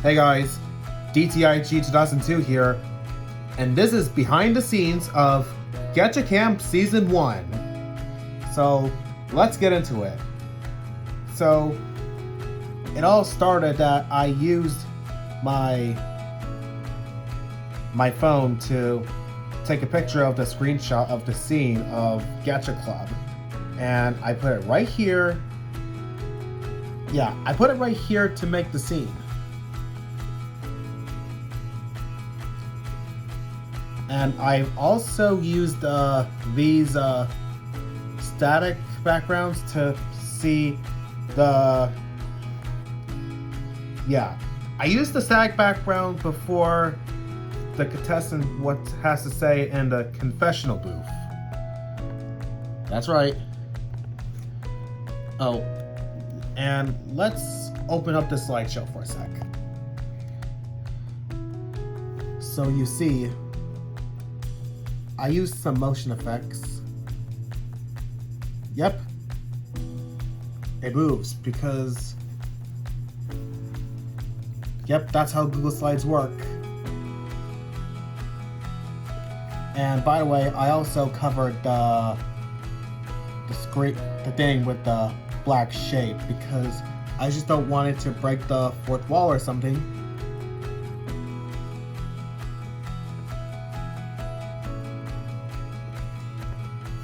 Hey guys, DTIG 2002 here, and this is behind the scenes of Gacha Camp Season 1. So, let's get into it. So, it all started that I used my phone to take a picture of the screenshot of the scene of Gacha Club. And I put it right here. Yeah, I put it right here to make the scene. And I've also used these static backgrounds to see the... Yeah, I used the static background before the contestant what has to say in the confessional booth. That's right. Oh, and let's open up the slideshow for a sec. So you see, I used some motion effects. Yep. It moves because... Yep, that's how Google Slides work. And by the way, I also covered the thing with the black shape because I just don't want it to break the fourth wall or something.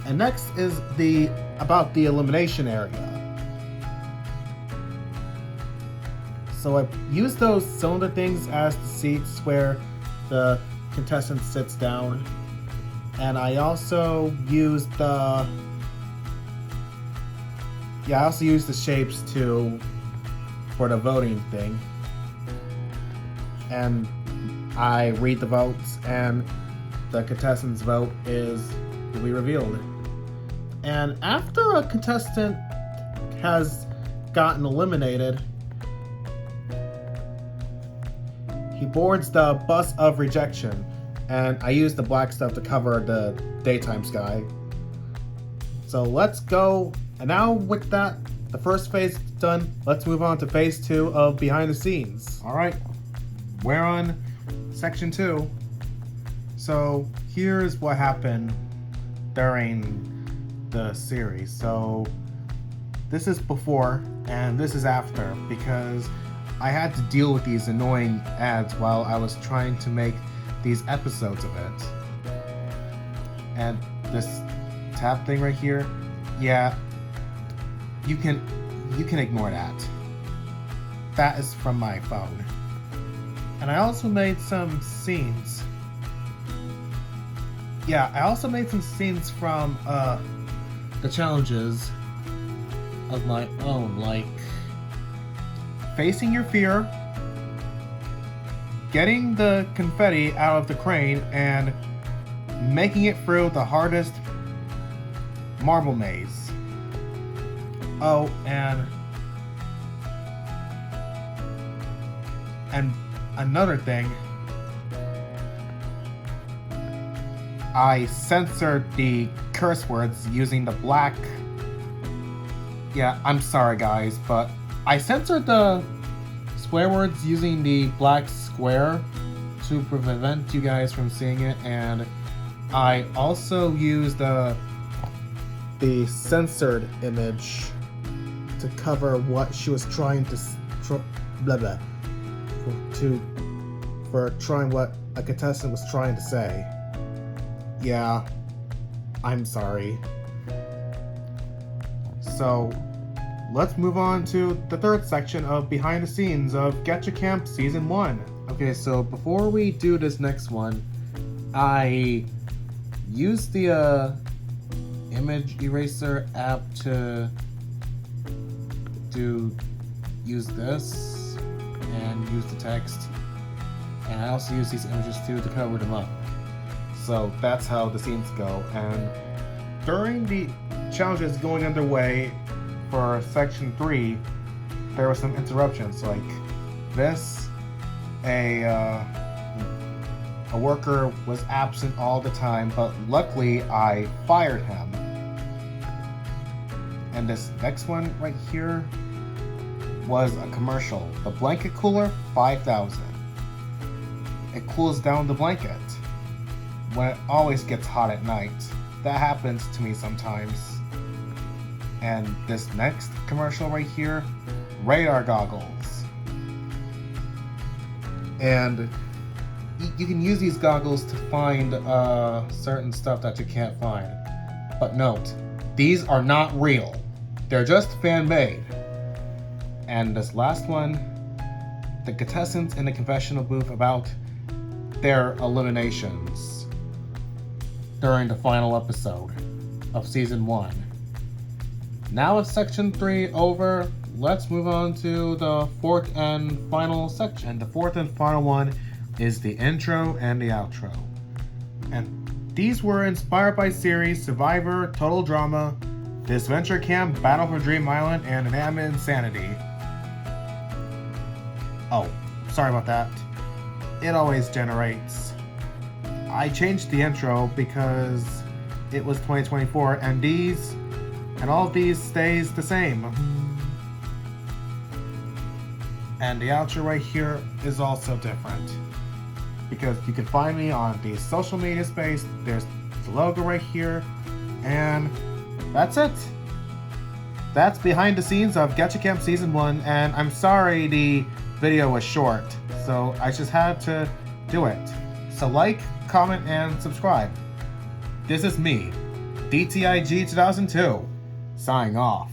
And next is about the elimination area. So I use those cylinder things as the seats where the contestant sits down. And I also use the shapes for the voting thing. And I read the votes and the contestant's vote will be revealed. And after a contestant has gotten eliminated, he boards the bus of rejection, and I use the black stuff to cover the daytime sky. So let's go, and now with that, the first phase done, let's move on to phase 2 of behind the scenes. Alright, we're on section 2. So here's what happened during the series. So this is before and this is after, because I had to deal with these annoying ads while I was trying to make these episodes of it. And this tab thing right here, yeah, you can ignore that. That is from my phone. And I also made some scenes. Yeah, I also made some scenes from the challenges of my own, like facing your fear, getting the confetti out of the crane, and making it through the hardest marble maze. Oh, and another thing, I censored the curse words using the black... Yeah, I'm sorry guys, but I censored the swear words using the black square to prevent you guys from seeing it, and I also used the censored image to cover what she was trying to for trying what a contestant was trying to say. Yeah, I'm sorry. So let's move on to the third section of behind the scenes of Gacha Camp Season 1. Okay, so before we do this next one, I used the image eraser app to use this and use the text, and I also use these images too to cover them up. So that's how the scenes go. And during the challenges going underway for section 3, there were some interruptions like this. A worker was absent all the time, but luckily I fired him. And this next one right here, was a commercial. The blanket cooler, 5,000. It cools down the blanket when it always gets hot at night. That happens to me sometimes. And this next commercial right here, radar goggles. And you can use these goggles to find certain stuff that you can't find. But note, these are not real. They're just fan-made. And this last one, the contestants in the confessional booth about their eliminations during the final episode of season 1. Now with section 3 over, let's move on to the fourth and final section. And the fourth and final one is the intro and the outro. And these were inspired by series Survivor, Total Drama, This Venture Camp, Battle for Dream Island, and Inanimate Insanity. Oh, sorry about that. It always generates. I changed the intro because it was 2024 and all of these stays the same. And the outro right here is also different because you can find me on the social media space. There's the logo right here, and that's it. That's behind the scenes of Gacha Camp Season 1, and I'm sorry the video was short, so I just had to do it. So like, comment, and subscribe. This is me, DTIG 2002, signing off.